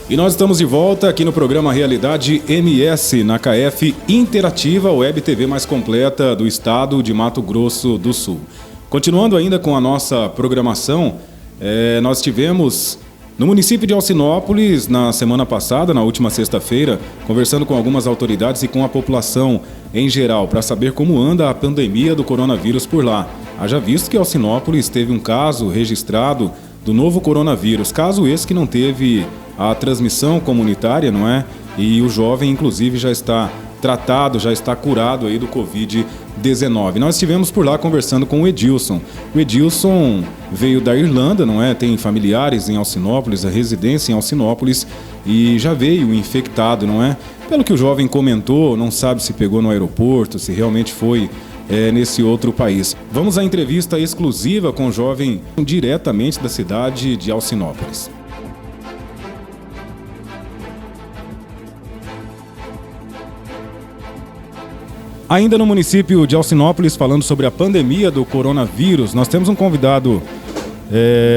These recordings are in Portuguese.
E nós estamos de volta aqui no programa Realidade MS, na KF Interativa, web TV mais completa do estado de Mato Grosso do Sul. Continuando ainda com a nossa programação, nós tivemos no município de Alcinópolis, na semana passada, na última sexta-feira, conversando com algumas autoridades e com a população em geral, para saber como anda a pandemia do coronavírus por lá. Haja visto que Alcinópolis teve um caso registrado do novo coronavírus, caso esse que não teve a transmissão comunitária, não é? E o jovem, inclusive, já está tratado, já está curado aí do Covid-19. Nós estivemos por lá conversando com o Edilson. O Edilson veio da Irlanda, não é? Tem familiares em Alcinópolis, a residência em Alcinópolis, e já veio infectado, não é? Pelo que o jovem comentou, não sabe se pegou no aeroporto, se realmente foi nesse outro país. Vamos à entrevista exclusiva com o jovem diretamente da cidade de Alcinópolis. Ainda no município de Alcinópolis, falando sobre a pandemia do coronavírus, nós temos um convidado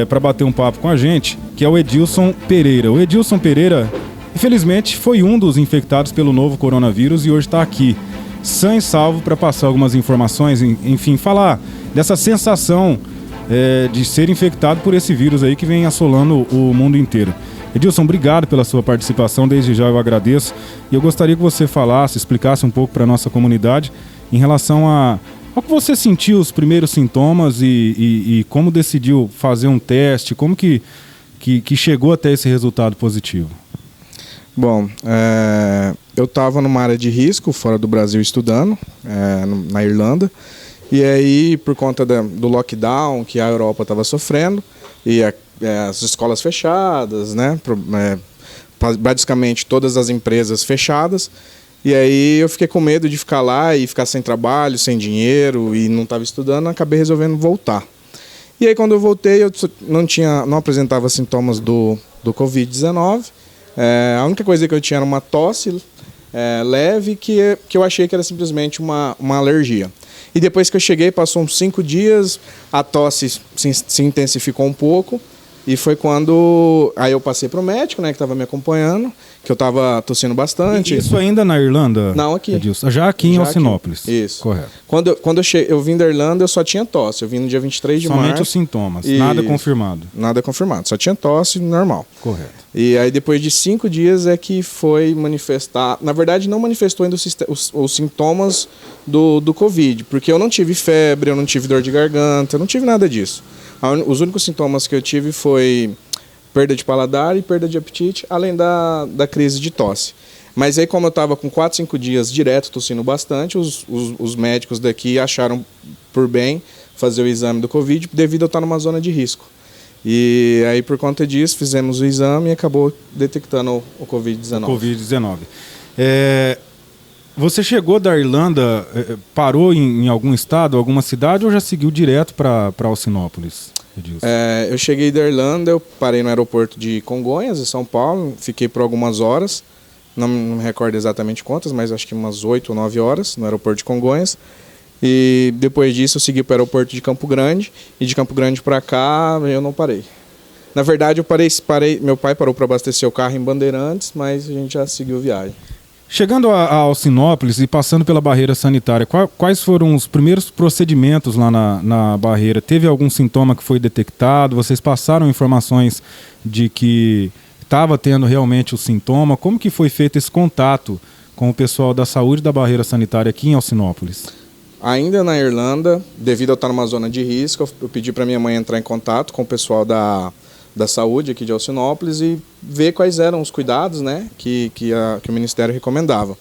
para bater um papo com a gente, que é o Edilson Pereira. O Edilson Pereira, infelizmente, foi um dos infectados pelo novo coronavírus e hoje está aqui, sã e salvo, para passar algumas informações, enfim, falar dessa sensação de ser infectado por esse vírus aí que vem assolando o mundo inteiro. Edilson, obrigado pela sua participação, desde já eu agradeço. E eu gostaria que você falasse, explicasse um pouco para a nossa comunidade em relação ao que você sentiu, os primeiros sintomas e como decidiu fazer um teste, como que chegou até esse resultado positivo. Bom, eu estava numa área de risco, fora do Brasil, estudando, na Irlanda. E aí, por conta do lockdown que a Europa estava sofrendo, e as escolas fechadas, né? Basicamente todas as empresas fechadas. E aí eu fiquei com medo de ficar lá e ficar sem trabalho, sem dinheiro e não estava estudando, acabei resolvendo voltar. E aí quando eu voltei eu não apresentava sintomas do Covid-19. A única coisa que eu tinha era uma tosse leve que eu achei que era simplesmente uma alergia. E depois que eu cheguei, passou uns 5 dias, a tosse se intensificou um pouco. E foi quando aí eu passei para o médico, né, que estava me acompanhando, que eu estava tossindo bastante. E isso ainda na Irlanda? Não, aqui. Edilson. Já aqui em Alcinópolis? Aqui. Isso. Correto. Quando eu vim da Irlanda, eu só tinha tosse. Eu vim no dia 23 de março. Somente os sintomas, nada confirmado? Nada confirmado, só tinha tosse normal. Correto. E aí depois de 5 dias é que foi manifestar... Na verdade, não manifestou ainda os sintomas do Covid, porque eu não tive febre, eu não tive dor de garganta, eu não tive nada disso. Os únicos sintomas que eu tive foi perda de paladar e perda de apetite, além da crise de tosse. Mas aí, como eu estava com 4, 5 dias direto tossindo bastante, os médicos daqui acharam por bem fazer o exame do Covid, devido a eu estar numa zona de risco. E aí, por conta disso, fizemos o exame e acabou detectando o Covid-19. Covid-19. Você chegou da Irlanda, parou em algum estado, alguma cidade, ou já seguiu direto para Alcinópolis? Eu cheguei da Irlanda, eu parei no aeroporto de Congonhas, em São Paulo, fiquei por algumas horas, não me recordo exatamente quantas, mas acho que umas 8 ou 9 horas no aeroporto de Congonhas. E depois disso eu segui para o aeroporto de Campo Grande, e de Campo Grande para cá eu não parei. Na verdade eu parei, meu pai parou para abastecer o carro em Bandeirantes, mas a gente já seguiu a viagem. Chegando a Alcinópolis e passando pela barreira sanitária, quais foram os primeiros procedimentos lá na barreira? Teve algum sintoma que foi detectado? Vocês passaram informações de que estava tendo realmente o sintoma? Como que foi feito esse contato com o pessoal da saúde da barreira sanitária aqui em Alcinópolis? Ainda na Irlanda, devido a eu estar numa zona de risco, eu pedi para minha mãe entrar em contato com o pessoal da saúde aqui de Alcinópolis e ver quais eram os cuidados, né, que o Ministério recomendava.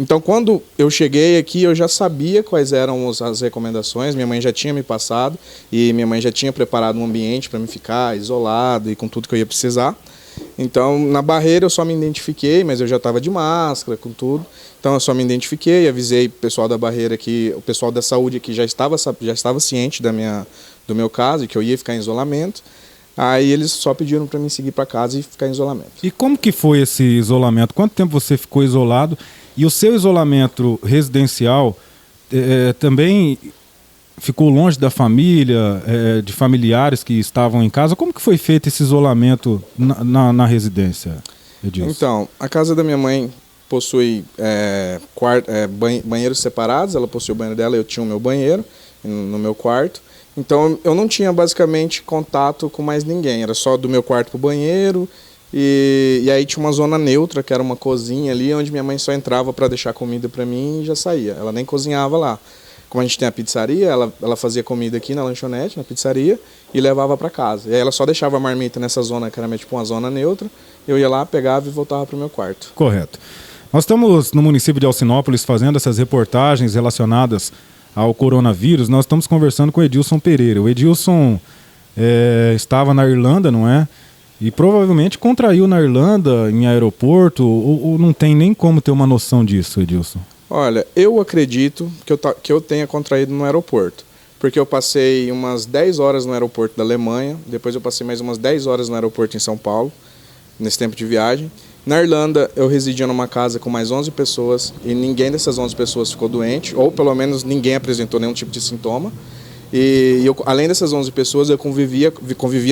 Então, quando eu cheguei aqui, eu já sabia quais eram as recomendações, minha mãe já tinha me passado e minha mãe já tinha preparado um ambiente para me ficar isolado e com tudo que eu ia precisar. Então, na barreira eu só me identifiquei, mas eu já estava de máscara, com tudo. Então, eu só me identifiquei, avisei o pessoal da barreira que o pessoal da saúde aqui já estava ciente do meu caso, que eu ia ficar em isolamento. Aí eles só pediram para mim seguir para casa e ficar em isolamento. E como que foi esse isolamento? Quanto tempo você ficou isolado? E o seu isolamento residencial também ficou longe da família, de familiares que estavam em casa. Como que foi feito esse isolamento na residência, Edilson? Então, a casa da minha mãe possui banheiros separados. Ela possui o banheiro dela, eu tinha o meu banheiro no meu quarto. Então, eu não tinha basicamente contato com mais ninguém. Era só do meu quarto pro banheiro. E aí tinha uma zona neutra, que era uma cozinha ali, onde minha mãe só entrava para deixar comida para mim e já saía. Ela nem cozinhava lá. Como a gente tem a pizzaria, ela fazia comida aqui na lanchonete, na pizzaria, e levava para casa. E aí ela só deixava a marmita nessa zona, que era tipo uma zona neutra. Eu ia lá, pegava e voltava para o meu quarto. Correto. Nós estamos no município de Alcinópolis fazendo essas reportagens relacionadas ao coronavírus. Nós estamos conversando com o Edilson Pereira. O Edilson estava na Irlanda, não é? E provavelmente contraiu na Irlanda, em aeroporto, ou não tem nem como ter uma noção disso, Edilson? Olha, eu acredito que eu tenha contraído no aeroporto, porque eu passei umas 10 horas no aeroporto da Alemanha, depois eu passei mais umas 10 horas no aeroporto em São Paulo, nesse tempo de viagem. Na Irlanda, eu residia numa casa com mais 11 pessoas e ninguém dessas 11 pessoas ficou doente, ou pelo menos ninguém apresentou nenhum tipo de sintoma. E eu, além dessas 11 pessoas, eu convivia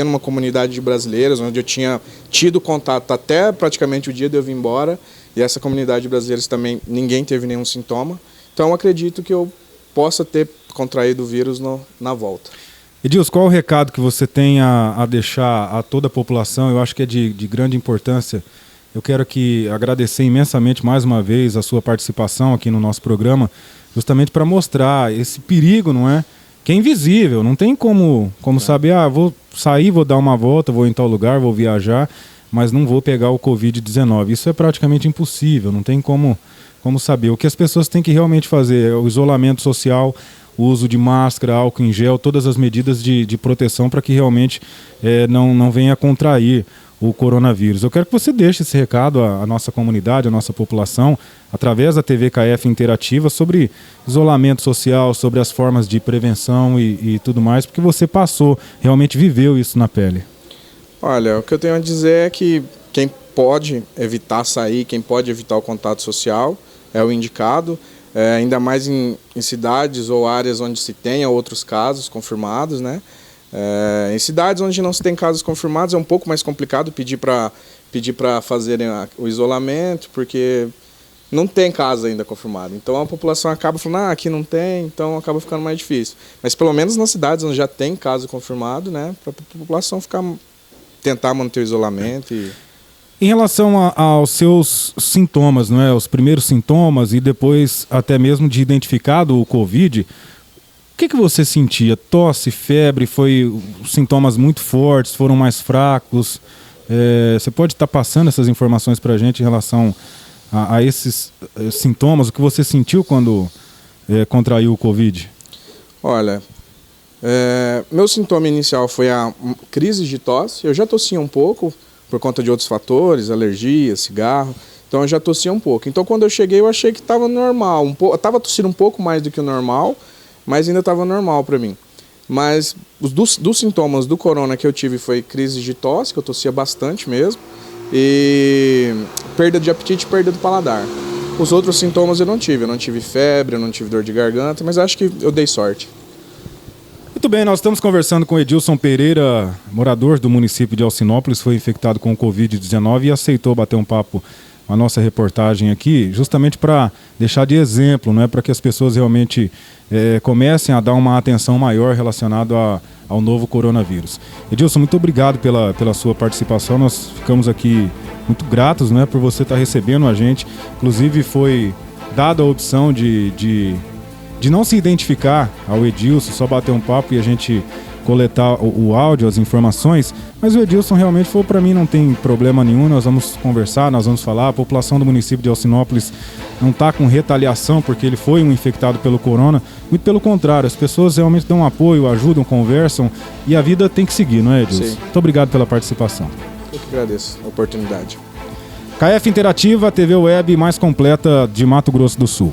numa comunidade de brasileiros, onde eu tinha tido contato até praticamente o dia de eu vir embora. E essa comunidade de brasileiros também, ninguém teve nenhum sintoma. Então, eu acredito que eu possa ter contraído o vírus na volta. Edilson, qual o recado que você tem a deixar a toda a população? Eu acho que é de grande importância. Eu quero aqui agradecer imensamente mais uma vez a sua participação aqui no nosso programa, justamente para mostrar esse perigo, não é? Que é invisível, não tem como saber, vou sair, vou dar uma volta, vou em tal lugar, vou viajar, mas não vou pegar o Covid-19. Isso é praticamente impossível, não tem como saber. O que as pessoas têm que realmente fazer é o isolamento social, o uso de máscara, álcool em gel, todas as medidas de proteção para que realmente não venha a contrair o coronavírus. Eu quero que você deixe esse recado à nossa comunidade, à nossa população, através da TV KF Interativa, sobre isolamento social, sobre as formas de prevenção e tudo mais, porque você realmente viveu isso na pele. Olha, o que eu tenho a dizer é que quem pode evitar sair, quem pode evitar o contato social, é o indicado, ainda mais em cidades ou áreas onde se tenha outros casos confirmados, né? Em cidades onde não se tem casos confirmados é um pouco mais complicado pedir para fazerem o isolamento, porque não tem caso ainda confirmado. Então a população acaba falando, aqui não tem, então acaba ficando mais difícil. Mas pelo menos nas cidades onde já tem caso confirmado, né, para a população tentar manter o isolamento. Em relação aos seus sintomas, não é? Os primeiros sintomas e depois até mesmo de identificado o Covid, o que você sentia? Tosse, febre, sintomas muito fortes, foram mais fracos? Você pode estar passando essas informações para a gente em relação a esses sintomas, o que você sentiu quando contraiu o Covid? Olha, meu sintoma inicial foi a crise de tosse. Eu já tossia um pouco por conta de outros fatores, alergia, cigarro, então eu já tossia um pouco. Então quando eu cheguei eu achei que estava normal, estava tossindo um pouco mais do que o normal, mas ainda estava normal para mim. Mas dos sintomas do corona que eu tive foi crise de tosse, que eu tossia bastante mesmo, e perda de apetite e perda do paladar. Os outros sintomas eu não tive febre, eu não tive dor de garganta, mas acho que eu dei sorte. Muito bem, nós estamos conversando com Edilson Pereira, morador do município de Alcinópolis, foi infectado com o Covid-19 e aceitou bater um papo a nossa reportagem aqui, justamente para deixar de exemplo, não é, para que as pessoas realmente comecem a dar uma atenção maior relacionada ao novo coronavírus. Edilson, muito obrigado pela sua participação, nós ficamos aqui muito gratos, não é, por você estar recebendo a gente. Inclusive foi dada a opção de não se identificar ao Edilson, só bater um papo e a gente coletar o áudio, as informações, mas o Edilson realmente falou, para mim não tem problema nenhum, nós vamos conversar, nós vamos falar, a população do município de Alcinópolis não está com retaliação porque ele foi um infectado pelo corona, muito pelo contrário, as pessoas realmente dão apoio, ajudam, conversam e a vida tem que seguir, não é, Edilson? Sim. Muito obrigado pela participação. Eu que agradeço a oportunidade. KF Interativa, a TV web mais completa de Mato Grosso do Sul.